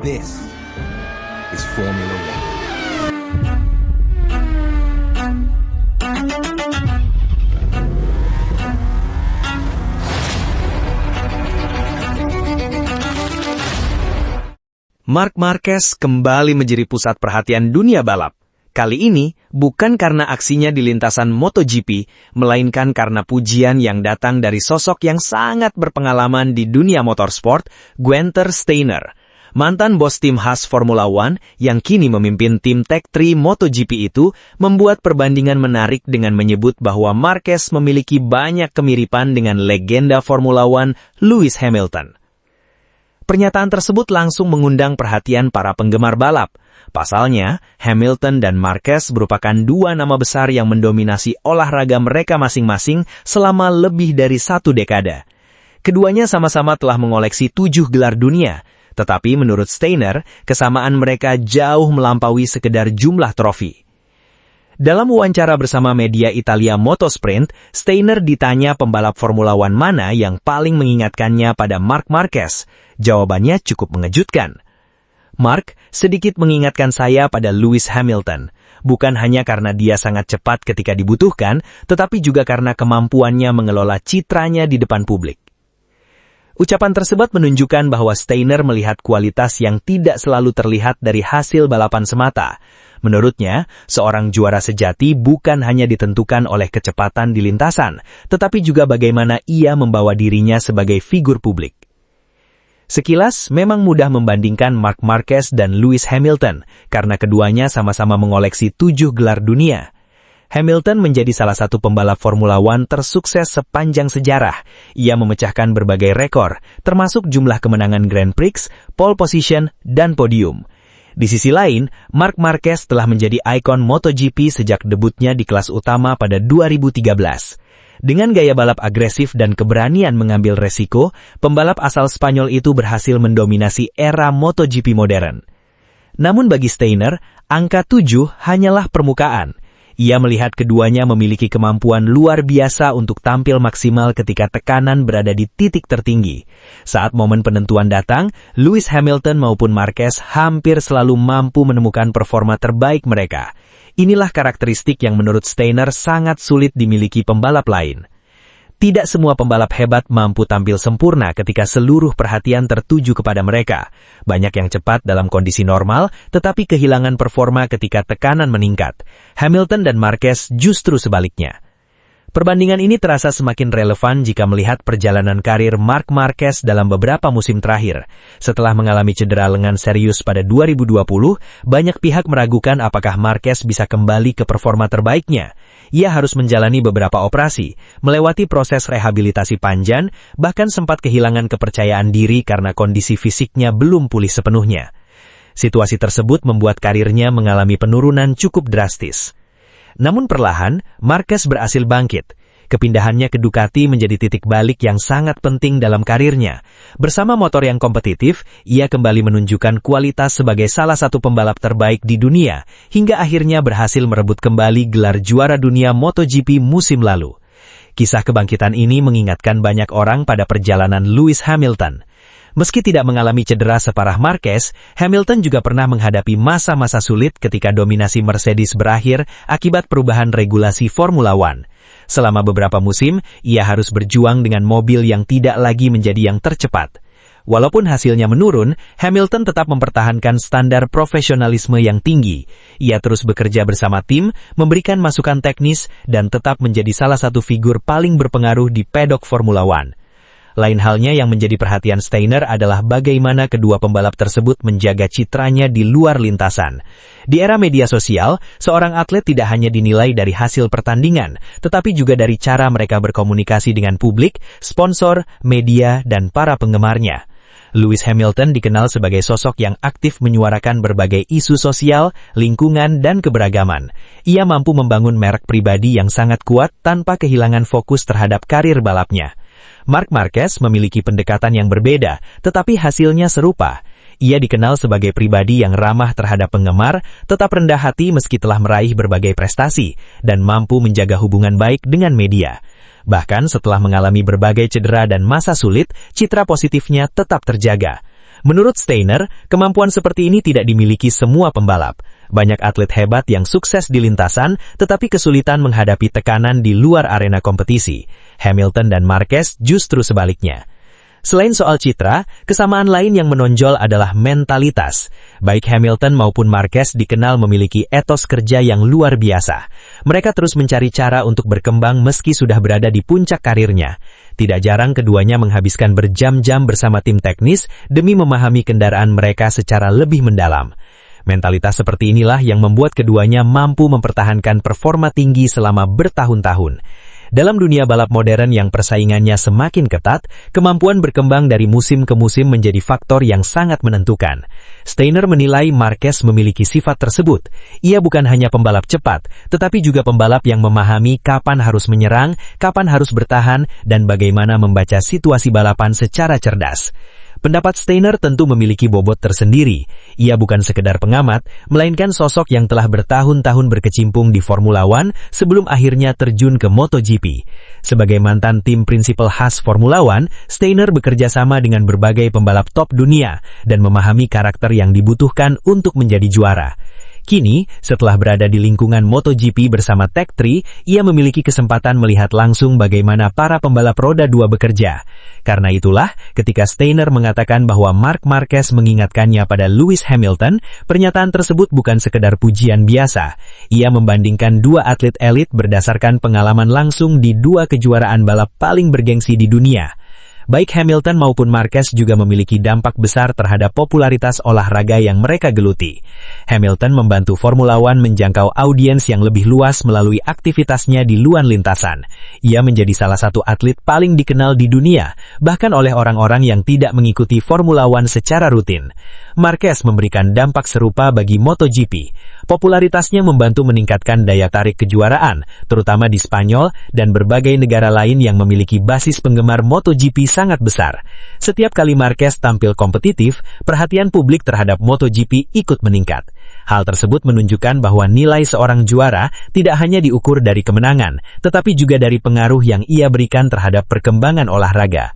This is Formula One. Marc Marquez kembali menjadi pusat perhatian dunia balap. Kali ini bukan karena aksinya di lintasan MotoGP, melainkan karena pujian yang datang dari sosok yang sangat berpengalaman di dunia motorsport, Günther Steiner. Mantan bos tim Haas Formula One yang kini memimpin tim Tech3 MotoGP itu membuat perbandingan menarik dengan menyebut bahwa Marquez memiliki banyak kemiripan dengan legenda Formula One Lewis Hamilton. Pernyataan tersebut langsung mengundang perhatian para penggemar balap. Pasalnya, Hamilton dan Marquez merupakan dua nama besar yang mendominasi olahraga mereka masing-masing selama lebih dari 1 dekade. Keduanya sama-sama telah mengoleksi 7 gelar dunia, tetapi menurut Steiner, kesamaan mereka jauh melampaui sekedar jumlah trofi. Dalam wawancara bersama media Italia Motosprint, Steiner ditanya pembalap Formula One mana yang paling mengingatkannya pada Marc Marquez. Jawabannya cukup mengejutkan. Marc sedikit mengingatkan saya pada Lewis Hamilton, bukan hanya karena dia sangat cepat ketika dibutuhkan, tetapi juga karena kemampuannya mengelola citranya di depan publik. Ucapan tersebut menunjukkan bahwa Steiner melihat kualitas yang tidak selalu terlihat dari hasil balapan semata. Menurutnya, seorang juara sejati bukan hanya ditentukan oleh kecepatan di lintasan, tetapi juga bagaimana ia membawa dirinya sebagai figur publik. Sekilas, memang mudah membandingkan Marc Marquez dan Lewis Hamilton, karena keduanya sama-sama mengoleksi 7 gelar dunia. Hamilton menjadi salah satu pembalap Formula One tersukses sepanjang sejarah. Ia memecahkan berbagai rekor, termasuk jumlah kemenangan Grand Prix, pole position, dan podium. Di sisi lain, Marc Marquez telah menjadi ikon MotoGP sejak debutnya di kelas utama pada 2013. Dengan gaya balap agresif dan keberanian mengambil resiko, pembalap asal Spanyol itu berhasil mendominasi era MotoGP modern. Namun bagi Steiner, angka 7 hanyalah permukaan. Ia melihat keduanya memiliki kemampuan luar biasa untuk tampil maksimal ketika tekanan berada di titik tertinggi. Saat momen penentuan datang, Lewis Hamilton maupun Marquez hampir selalu mampu menemukan performa terbaik mereka. Inilah karakteristik yang menurut Steiner sangat sulit dimiliki pembalap lain. Tidak semua pembalap hebat mampu tampil sempurna ketika seluruh perhatian tertuju kepada mereka. Banyak yang cepat dalam kondisi normal, tetapi kehilangan performa ketika tekanan meningkat. Hamilton dan Marquez justru sebaliknya. Perbandingan ini terasa semakin relevan jika melihat perjalanan karir Marc Marquez dalam beberapa musim terakhir. Setelah mengalami cedera lengan serius pada 2020, banyak pihak meragukan apakah Marquez bisa kembali ke performa terbaiknya. Ia harus menjalani beberapa operasi, melewati proses rehabilitasi panjang, bahkan sempat kehilangan kepercayaan diri karena kondisi fisiknya belum pulih sepenuhnya. Situasi tersebut membuat karirnya mengalami penurunan cukup drastis. Namun perlahan, Marquez berhasil bangkit. Kepindahannya ke Ducati menjadi titik balik yang sangat penting dalam karirnya. Bersama motor yang kompetitif, ia kembali menunjukkan kualitas sebagai salah satu pembalap terbaik di dunia, hingga akhirnya berhasil merebut kembali gelar juara dunia MotoGP musim lalu. Kisah kebangkitan ini mengingatkan banyak orang pada perjalanan Lewis Hamilton. Meski tidak mengalami cedera separah Marquez, Hamilton juga pernah menghadapi masa-masa sulit ketika dominasi Mercedes berakhir akibat perubahan regulasi Formula One. Selama beberapa musim, ia harus berjuang dengan mobil yang tidak lagi menjadi yang tercepat. Walaupun hasilnya menurun, Hamilton tetap mempertahankan standar profesionalisme yang tinggi. Ia terus bekerja bersama tim, memberikan masukan teknis, dan tetap menjadi salah satu figur paling berpengaruh di pedok Formula One. Lain halnya yang menjadi perhatian Steiner adalah bagaimana kedua pembalap tersebut menjaga citranya di luar lintasan. Di era media sosial, seorang atlet tidak hanya dinilai dari hasil pertandingan, tetapi juga dari cara mereka berkomunikasi dengan publik, sponsor, media, dan para penggemarnya. Lewis Hamilton dikenal sebagai sosok yang aktif menyuarakan berbagai isu sosial, lingkungan, dan keberagaman. Ia mampu membangun merek pribadi yang sangat kuat tanpa kehilangan fokus terhadap karir balapnya. Marc Marquez memiliki pendekatan yang berbeda, tetapi hasilnya serupa. Ia dikenal sebagai pribadi yang ramah terhadap penggemar, tetap rendah hati meski telah meraih berbagai prestasi, dan mampu menjaga hubungan baik dengan media. Bahkan setelah mengalami berbagai cedera dan masa sulit, citra positifnya tetap terjaga. Menurut Steiner, kemampuan seperti ini tidak dimiliki semua pembalap. Banyak atlet hebat yang sukses di lintasan, tetapi kesulitan menghadapi tekanan di luar arena kompetisi. Hamilton dan Marquez justru sebaliknya. Selain soal citra, kesamaan lain yang menonjol adalah mentalitas. Baik Hamilton maupun Marquez dikenal memiliki etos kerja yang luar biasa. Mereka terus mencari cara untuk berkembang meski sudah berada di puncak karirnya. Tidak jarang keduanya menghabiskan berjam-jam bersama tim teknis demi memahami kendaraan mereka secara lebih mendalam. Mentalitas seperti inilah yang membuat keduanya mampu mempertahankan performa tinggi selama bertahun-tahun. Dalam dunia balap modern yang persaingannya semakin ketat, kemampuan berkembang dari musim ke musim menjadi faktor yang sangat menentukan. Steiner menilai Marquez memiliki sifat tersebut. Ia bukan hanya pembalap cepat, tetapi juga pembalap yang memahami kapan harus menyerang, kapan harus bertahan, dan bagaimana membaca situasi balapan secara cerdas. Pendapat Steiner tentu memiliki bobot tersendiri. Ia bukan sekedar pengamat, melainkan sosok yang telah bertahun-tahun berkecimpung di Formula One sebelum akhirnya terjun ke MotoGP. Sebagai mantan tim prinsipal khas Formula One, Steiner bekerja sama dengan berbagai pembalap top dunia dan memahami karakter yang dibutuhkan untuk menjadi juara. Kini, setelah berada di lingkungan MotoGP bersama Tech3, ia memiliki kesempatan melihat langsung bagaimana para pembalap roda 2 bekerja. Karena itulah, ketika Steiner mengatakan bahwa Marc Marquez mengingatkannya pada Lewis Hamilton, pernyataan tersebut bukan sekedar pujian biasa. Ia membandingkan dua atlet elit berdasarkan pengalaman langsung di dua kejuaraan balap paling bergengsi di dunia. Baik Hamilton maupun Marquez juga memiliki dampak besar terhadap popularitas olahraga yang mereka geluti. Hamilton membantu Formula One menjangkau audiens yang lebih luas melalui aktivitasnya di luar lintasan. Ia menjadi salah satu atlet paling dikenal di dunia, bahkan oleh orang-orang yang tidak mengikuti Formula One secara rutin. Marquez memberikan dampak serupa bagi MotoGP. Popularitasnya membantu meningkatkan daya tarik kejuaraan, terutama di Spanyol dan berbagai negara lain yang memiliki basis penggemar MotoGP sangat besar. Setiap kali Marquez tampil kompetitif, perhatian publik terhadap MotoGP ikut meningkat. Hal tersebut menunjukkan bahwa nilai seorang juara tidak hanya diukur dari kemenangan, tetapi juga dari pengaruh yang ia berikan terhadap perkembangan olahraga.